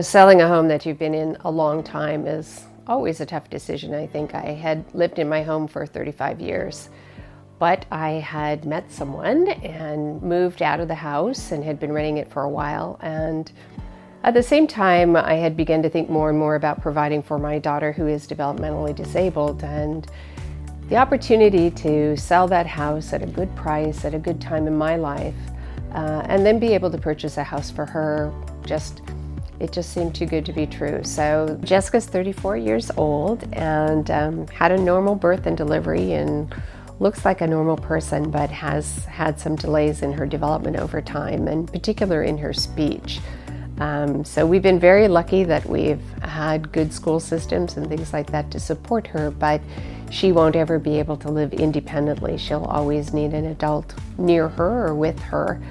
Selling a home that you've been in a long time is always a tough decision. I think I had lived in my home for 35 years, but I had met someone and moved out of the house and had been renting it for a while. And at the same time, I had begun to think more and more about providing for my daughter, who is developmentally disabled, and the opportunity to sell that house at a good price, at a good time in my life, and then be able to purchase a house for her, it just seemed too good to be true. So Jessica's 34 years old and had a normal birth and delivery and looks like a normal person, but has had some delays in her development over time, and in particular in her speech. So we've been very lucky that we've had good school systems and things like that to support her, but she won't ever be able to live independently. She'll always need an adult near her or with her.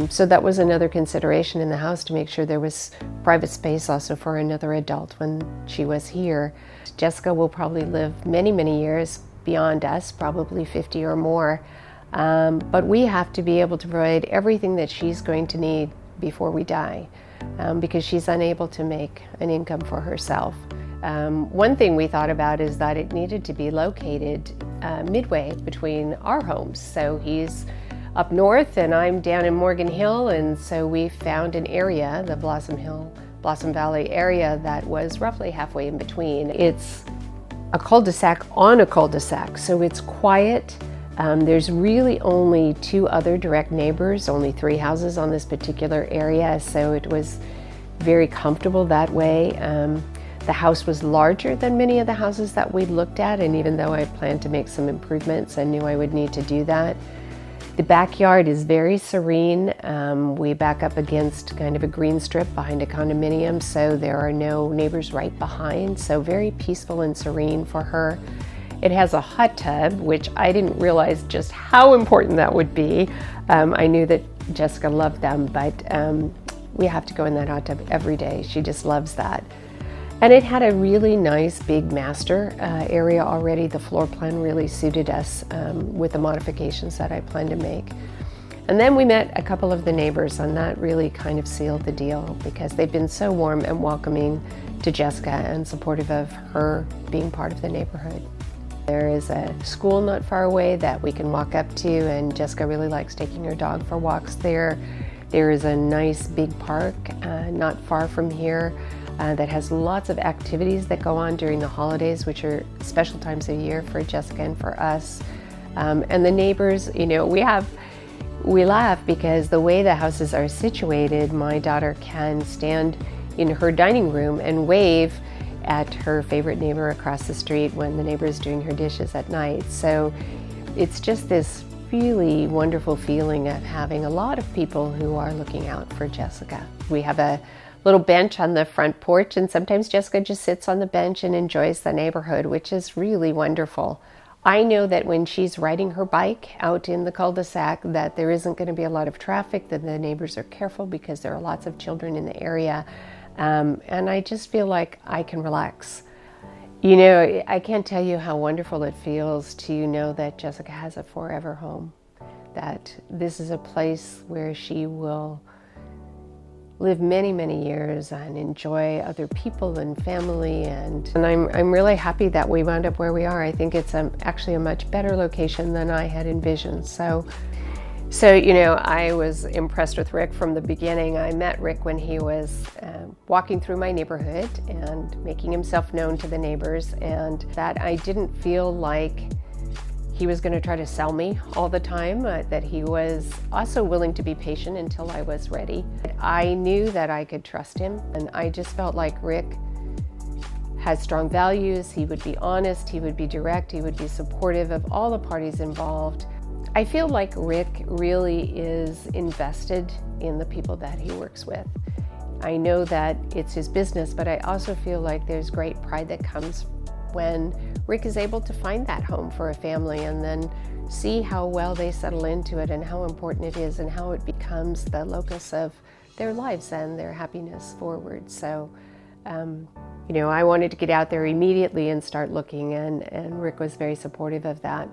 So that was another consideration in the house, to make sure there was private space also for another adult when she was here. Jessica will probably live many, many years beyond us, probably 50 or more. But we have to be able to provide everything that she's going to need before we die, because she's unable to make an income for herself. One thing we thought about is that it needed to be located midway between our homes. So he's up north and I'm down in Morgan Hill, and so we found an area, the Blossom Valley area, that was roughly halfway in between. It's a cul-de-sac on a cul-de-sac, so it's quiet. There's really only 2 other direct neighbors, only 3 houses on this particular area, so it was very comfortable that way. The house was larger than many of the houses that we looked at, and even though I planned to make some improvements, I knew I would need to do that. The backyard is very serene. We back up against kind of a green strip behind a condominium, so there are no neighbors right behind, so very peaceful and serene for her. It has a hot tub, which I didn't realize just how important that would be. I knew that Jessica loved them, but we have to go in that hot tub every day. She just loves that. And it had a really nice big master area already. The floor plan really suited us with the modifications that I planned to make. And then we met a couple of the neighbors, and that really kind of sealed the deal, because they've been so warm and welcoming to Jessica and supportive of her being part of the neighborhood. There is a school not far away that we can walk up to, and Jessica really likes taking her dog for walks there. There is a nice big park not far from here that has lots of activities that go on during the holidays, which are special times of year for Jessica and for us. And the neighbors, we laugh because the way the houses are situated, my daughter can stand in her dining room and wave at her favorite neighbor across the street when the neighbor is doing her dishes at night. So it's just this really wonderful feeling of having a lot of people who are looking out for Jessica. We have a little bench on the front porch, and sometimes Jessica just sits on the bench and enjoys the neighborhood, which is really wonderful. I know that when she's riding her bike out in the cul-de-sac that there isn't going to be a lot of traffic, that the neighbors are careful because there are lots of children in the area. And I just feel like I can relax. I can't tell you how wonderful it feels to know that Jessica has a forever home, that this is a place where she will live many, many years and enjoy other people and family. And I'm really happy that we wound up where we are. I think it's actually a much better location than I had envisioned. So I was impressed with Rick from the beginning. I met Rick when he was walking through my neighborhood and making himself known to the neighbors, and that I didn't feel like he was going to try to sell me all the time, that he was also willing to be patient until I was ready. I knew that I could trust him, and I just felt like Rick had strong values. He would be honest, he would be direct, he would be supportive of all the parties involved. I feel like Rick really is invested in the people that he works with. I know that it's his business, but I also feel like there's great pride that comes when Rick is able to find that home for a family and then see how well they settle into it and how important it is and how it becomes the locus of their lives and their happiness forward. So, I wanted to get out there immediately and start looking, and Rick was very supportive of that.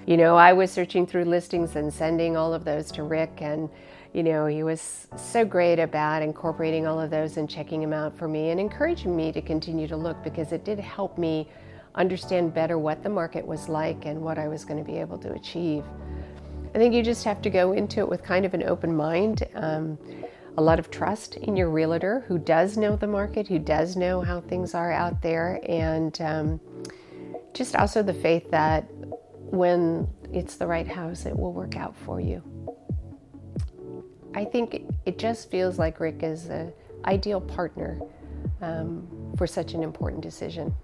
I was searching through listings and sending all of those to Rick, and You know, he was so great about incorporating all of those and checking them out for me and encouraging me to continue to look, because it did help me understand better what the market was like and what I was going to be able to achieve. I think you just have to go into it with kind of an open mind, a lot of trust in your realtor who does know the market, who does know how things are out there, and just also the faith that when it's the right house, it will work out for you. I think it just feels like Rick is an ideal partner for such an important decision.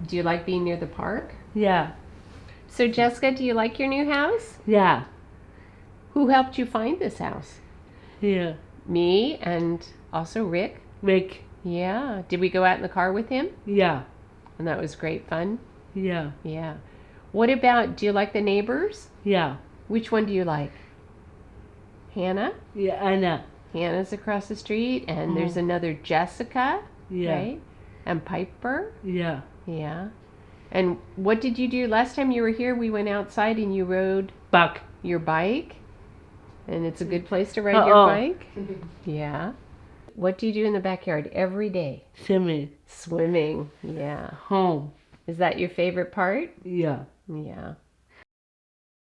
Do you like being near the park? Yeah. So Jessica, do you like your new house? Yeah. Who helped you find this house? Yeah. Me and also Rick? Rick. Yeah. Did we go out in the car with him? Yeah. And that was great fun? Yeah. Yeah. What about, do you like the neighbors? Yeah. Which one do you like? Hannah? Yeah, Anna. Hannah's across the street, and there's another Jessica, Yeah. right? And Piper? Yeah. Yeah. And what did you do last time you were here? We went outside and you rode Back. your bike, and it's a good place to ride your bike. Yeah. What do you do in the backyard every day? Swimming. Swimming. Yeah. Home. Is that your favorite part? Yeah. Yeah.